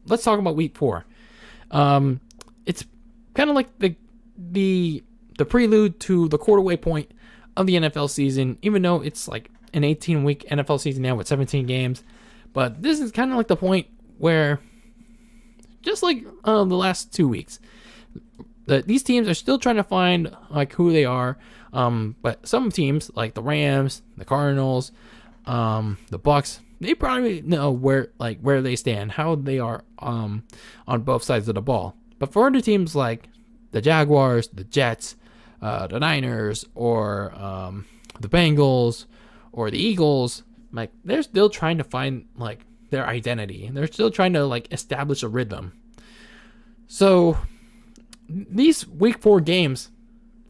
let's talk about week 4. It's kind of like the prelude to the quarterway point of the NFL season, even though it's like an 18-week NFL season now with 17 games. But this is kind of like the point where, just like the last 2 weeks, these teams are still trying to find like who they are. But some teams like the Rams, the Cardinals, the Bucks, they probably know where they stand, how they are on both sides of the ball. But for other teams like the Jaguars, the Jets, the Niners, or the Bengals, or the Eagles, like they're still trying to find like their identity. They're still trying to like establish a rhythm. So these week 4 games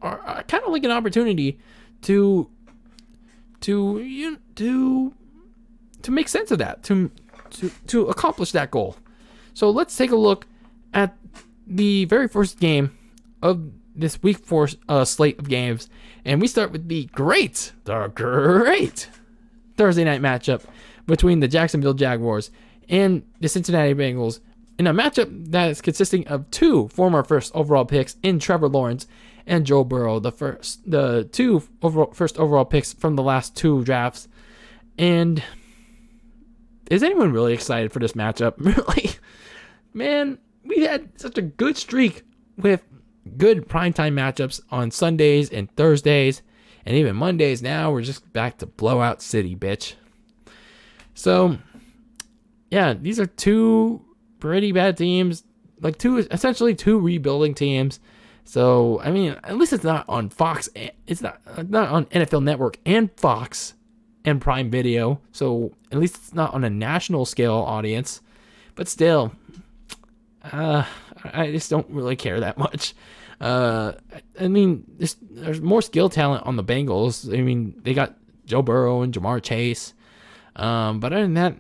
are kind of like an opportunity to make sense of that, to accomplish that goal. So let's take a look at the very first game of this week 4 slate of games, and we start with the great Thursday night matchup between the Jacksonville Jaguars and the Cincinnati Bengals, in a matchup that is consisting of 2 former first overall picks in Trevor Lawrence and Joe Burrow, the 2 first overall picks from the last 2 drafts. And is anyone really excited for this matchup? Really, man, we had such a good streak with good primetime matchups on Sundays and Thursdays and even Mondays. Now we're just back to blowout city, bitch. So yeah, these are 2 pretty bad teams, like essentially 2 rebuilding teams. So I mean, at least it's not on Fox. It's not on NFL Network and Fox and Prime Video. So at least it's not on a national scale audience. But still, I just don't really care that much. I mean, there's more skill talent on the Bengals. I mean, they got Joe Burrow and Jamar Chase. But other than that,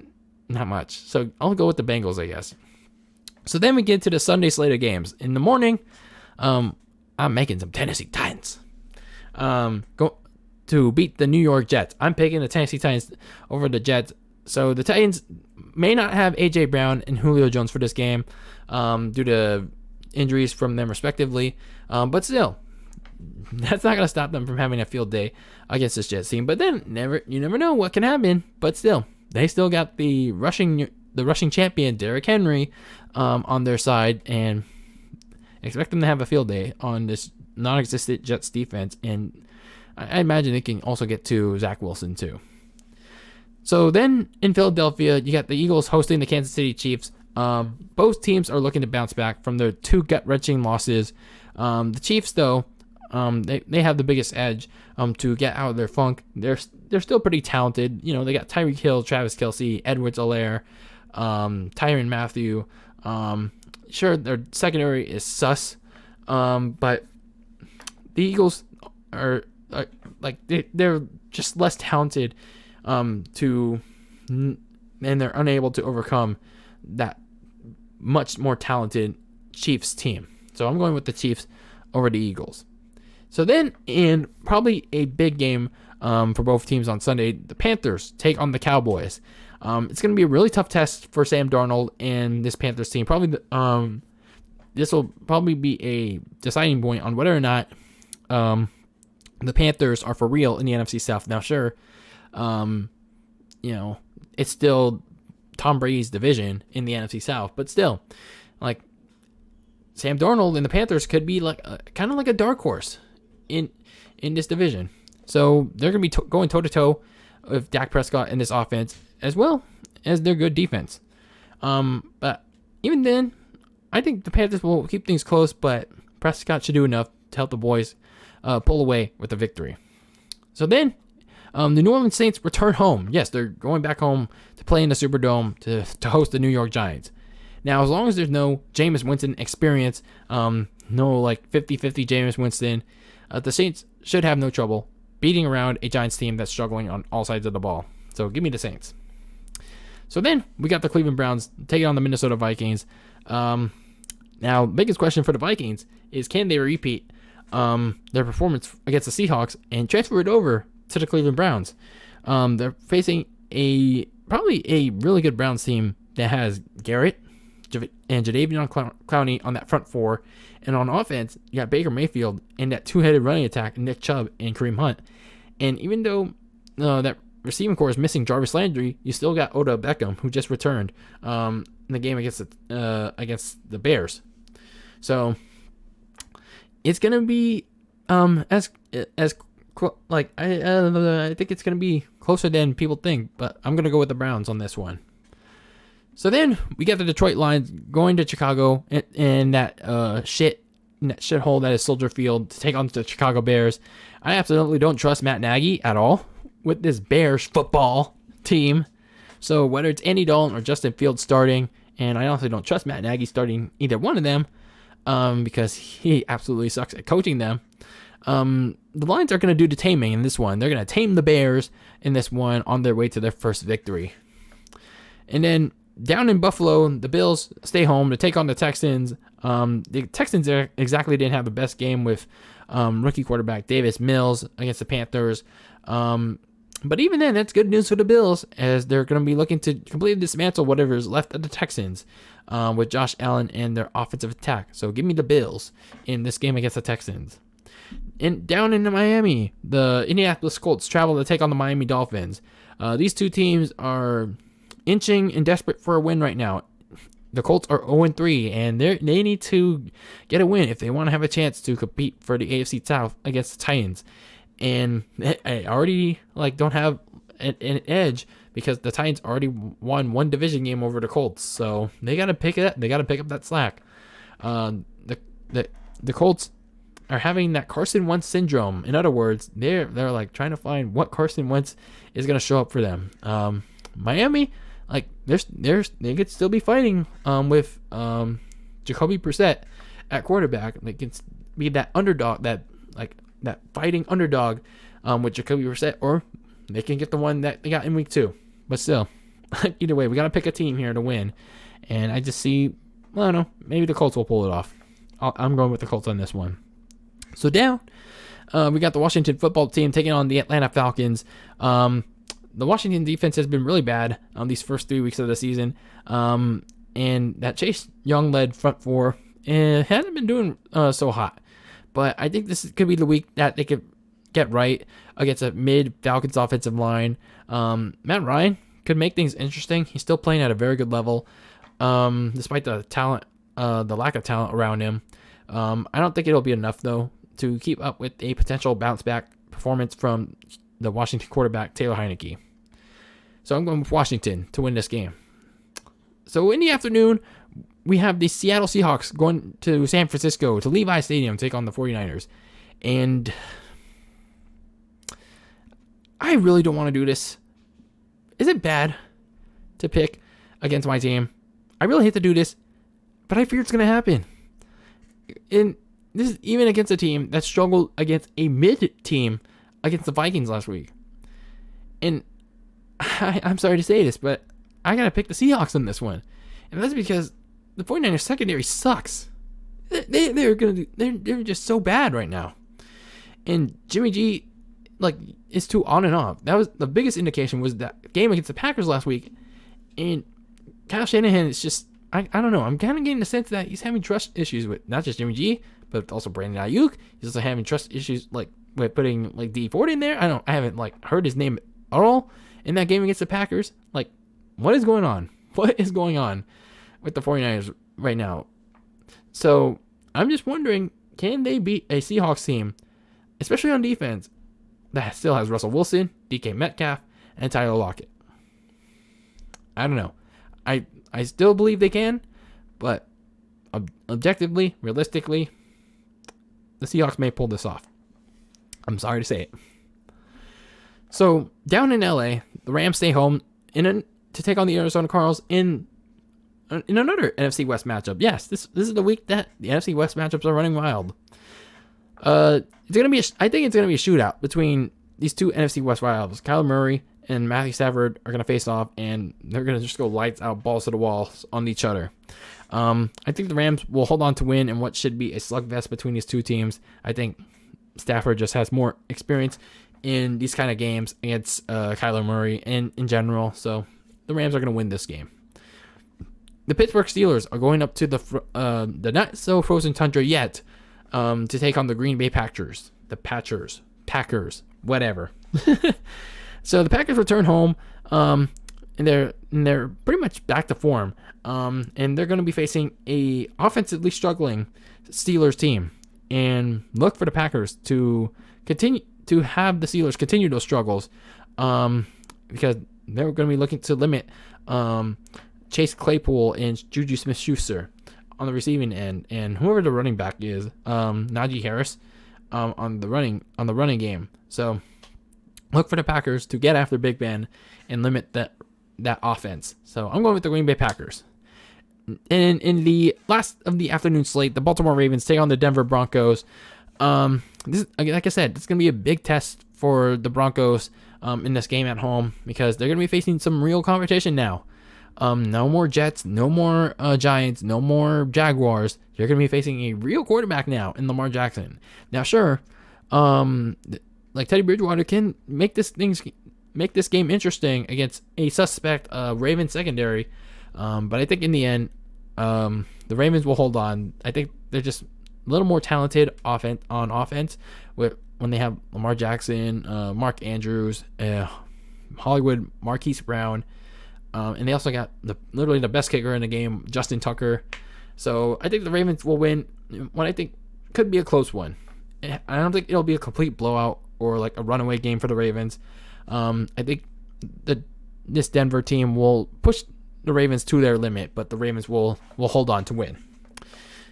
not much. So I'll go with the Bengals, I guess. So then we get to the Sunday slate of games. In the morning, I'm making some Tennessee Titans. Go to beat the New York Jets. I'm picking the Tennessee Titans over the Jets. So the Titans may not have A.J. Brown and Julio Jones for this game due to injuries from them respectively. But still, that's not going to stop them from having a field day against this Jets team. But then you never know what can happen. But still, they still got the rushing champion Derrick Henry on their side, and expect them to have a field day on this non-existent Jets defense. And I imagine they can also get to Zach Wilson too. So then in Philadelphia, you got the Eagles hosting the Kansas City Chiefs. Both teams are looking to bounce back from their 2 gut-wrenching losses. The Chiefs, though, they have the biggest edge to get out of their funk. They're still pretty talented. You know, they got Tyreek Hill, Travis Kelce, Edwards-Helaire, Tyrann Mathieu. Sure, their secondary is sus, but the Eagles are they're just less talented and they're unable to overcome that much more talented Chiefs team. So I'm going with the Chiefs over the Eagles. So then, in probably a big game for both teams on Sunday, the Panthers take on the Cowboys. It's going to be a really tough test for Sam Darnold and this Panthers team. Probably this will probably be a deciding point on whether or not the Panthers are for real in the NFC South. Now, sure, it's still Tom Brady's division in the NFC South, but still, like, Sam Darnold and the Panthers could be like kind of like a dark horse in this division. So they're going to be going toe-to-toe with Dak Prescott in this offense, as well as their good defense. But even then, I think the Panthers will keep things close, but Prescott should do enough to help the boys pull away with a victory. So then, the New Orleans Saints return home. Yes, they're going back home to play in the Superdome to host the New York Giants. Now, as long as there's no Jameis Winston experience, no like 50-50 Jameis Winston, the Saints should have no trouble beating around a Giants team that's struggling on all sides of the ball. So give me the Saints. So then we got the Cleveland Browns taking on the Minnesota Vikings. Now, biggest question for the Vikings is, can they repeat their performance against the Seahawks and transfer it over to the Cleveland Browns? They're facing probably a really good Browns team that has Garrett, and Jadeveon Clowney on that front four. And on offense, you got Baker Mayfield and that two-headed running attack, Nick Chubb and Kareem Hunt. And even though that receiving core is missing Jarvis Landry, you still got Odell Beckham, who just returned in the game against the Bears. So it's gonna be I think it's gonna be closer than people think, but I'm gonna go with the Browns on this one. So then we got the Detroit Lions going to Chicago in that shithole that is Soldier Field to take on the Chicago Bears. I absolutely don't trust Matt Nagy at all with this Bears football team. So whether it's Andy Dalton or Justin Fields starting, and I also don't trust Matt Nagy starting either one of them because he absolutely sucks at coaching them. The Lions are going to do the taming in this one. They're going to tame the Bears in this one on their way to their first victory. And then down in Buffalo, the Bills stay home to take on the Texans. The Texans exactly didn't have the best game with rookie quarterback Davis Mills against the Panthers. But even then, that's good news for the Bills as they're going to be looking to completely dismantle whatever is left of the Texans with Josh Allen and their offensive attack. So give me the Bills in this game against the Texans. And down in Miami, the Indianapolis Colts travel to take on the Miami Dolphins. These two teams are inching and desperate for a win right now. The Colts are 0-3, and they need to get a win if they want to have a chance to compete for the AFC South against the Titans. And I already don't have an edge because the Titans already won one division game over the Colts, so they got to pick it up. They got to pick up that slack. The Colts are having that Carson Wentz syndrome. In other words, they're trying to find what Carson Wentz is going to show up for them. Miami, they could still be fighting with Jacoby Brissett at quarterback. They can be that underdog, that fighting underdog with Jacoby Brissett, or they can get the one that they got in week 2. But still, either way, we got to pick a team here to win. And I just see, I don't know, maybe the Colts will pull it off. I'm going with the Colts on this one. So down, we got the Washington football team taking on the Atlanta Falcons. The Washington defense has been really bad on these first 3 weeks of the season. And that Chase Young-led front four hasn't been doing so hot. But I think this could be the week that they could get right against a mid-Falcons offensive line. Matt Ryan could make things interesting. He's still playing at a very good level, despite the lack of talent around him. I don't think it'll be enough, though, to keep up with a potential bounce-back performance from the Washington quarterback, Taylor Heineke. So I'm going with Washington to win this game. So in the afternoon, we have the Seattle Seahawks going to San Francisco to Levi Stadium to take on the 49ers. And I really don't want to do this. Is it bad to pick against my team? I really hate to do this, but I fear it's going to happen. And this is even against a team that struggled against a mid team against the Vikings last week. And I'm sorry to say this, but I got to pick the Seahawks on this one. And that's because the 49ers secondary sucks. They're just so bad right now. And Jimmy G is too on and off. That was the biggest indication was that game against the Packers last week. And Kyle Shanahan is just, I don't know. I'm kind of getting the sense that he's having trust issues with not just Jimmy G, but also Brandon Ayuk. He's also having trust issues with putting D Ford in there. I haven't heard his name at all in that game against the Packers. What is going on? What is going on with the 49ers right now? So I'm just wondering, can they beat a Seahawks team, especially on defense, that still has Russell Wilson, DK Metcalf, and Tyler Lockett? I don't know. I still believe they can, but objectively, realistically, the Seahawks may pull this off. I'm sorry to say it. So down in LA, the Rams stay home to take on the Arizona Cardinals in another NFC West matchup. Yes, this is the week that the NFC West matchups are running wild. I think it's gonna be a shootout between these two NFC West rivals. Kyler Murray and Matthew Stafford are gonna face off, and they're gonna just go lights out, balls to the walls on each other. I think the Rams will hold on to win in what should be a slugfest between these two teams. I think Stafford just has more experience in these kind of games against Kyler Murray and in general. So the Rams are going to win this game. the Pittsburgh Steelers are going up to the not so frozen tundra yet to take on the Green Bay Packers. Packers, whatever. So the Packers return home, and they're pretty much back to form. And they're going to be facing a offensively struggling Steelers team, and look for the Packers to continue to have the Steelers continue those struggles, because they're going to be looking to limit Chase Claypool and Juju Smith-Schuster on the receiving end, and whoever the running back is, Najee Harris, on the running game. So look for the Packers to get after Big Ben and limit that offense. So I'm going with the Green Bay Packers. And in the last of the afternoon slate, the Baltimore Ravens take on the Denver Broncos. This, like I said, it's going to be a big test for the Broncos in this game at home, because they're going to be facing some real competition now. No more Jets, no more Giants, no more Jaguars. You're going to be facing a real quarterback now in Lamar Jackson. Now, sure, like Teddy Bridgewater can make this game interesting against a suspect Ravens secondary. But I think in the end, the Ravens will hold on. I think they're just a little more talented on offense when they have Lamar Jackson, Mark Andrews, Hollywood Marquise Brown, and they also got literally the best kicker in the game, Justin Tucker. So I think the Ravens will win what I think could be a close one. I don't think it'll be a complete blowout or like a runaway game for the Ravens. I think this Denver team will push the Ravens to their limit, but the Ravens will hold on to win.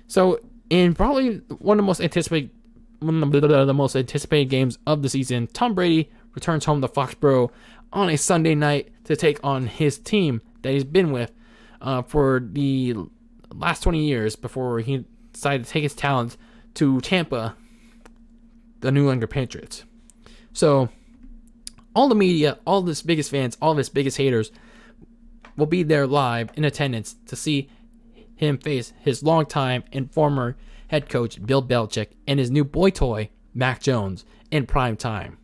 So in probably one of the most anticipated games of the season, Tom Brady returns home to Foxborough on a Sunday night to take on his team that he's been with for the last 20 years before he decided to take his talents to Tampa, the New England Patriots. So all the media, all of his biggest fans, all of his biggest haters will be there live in attendance to see him face his longtime and former head coach Bill Belichick and his new boy toy Mac Jones in prime time.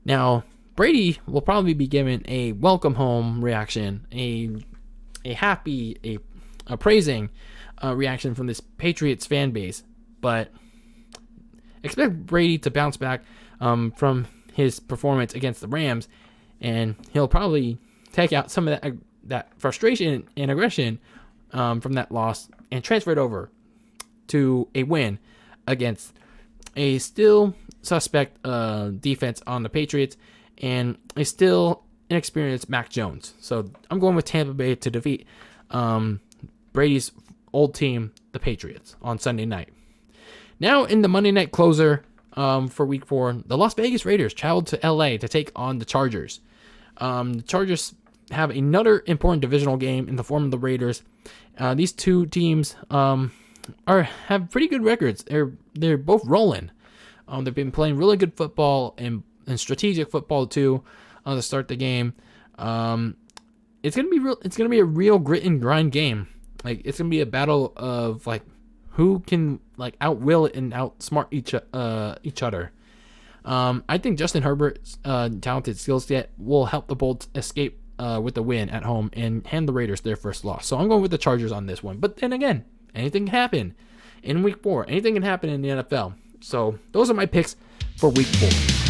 Now, Brady will probably be given a welcome home reaction, a happy, a praising reaction from this Patriots fan base, but expect Brady to bounce back from his performance against the Rams, and he'll probably take out some of that frustration and aggression from that loss and transfer it over to a win against a still suspect defense on the Patriots and a still inexperienced Mac Jones. So I'm going with Tampa Bay to defeat Brady's old team, the Patriots, on Sunday night. Now in the Monday night closer for Week 4, the Las Vegas Raiders traveled to LA to take on the Chargers. The Chargers have another important divisional game in the form of the Raiders. These two teams have pretty good records. They're both rolling. They've been playing really good football and strategic football too to start the game. It's gonna be a real grit and grind game. Like, it's gonna be a battle of like who can like outwill and outsmart each other. I think Justin Herbert's talented skill set will help the Bolts escape with the win at home and hand the Raiders their first loss. So I'm going with the Chargers on this one. But then again, anything can happen in Week 4. Anything can happen in the NFL. So those are my picks for Week 4.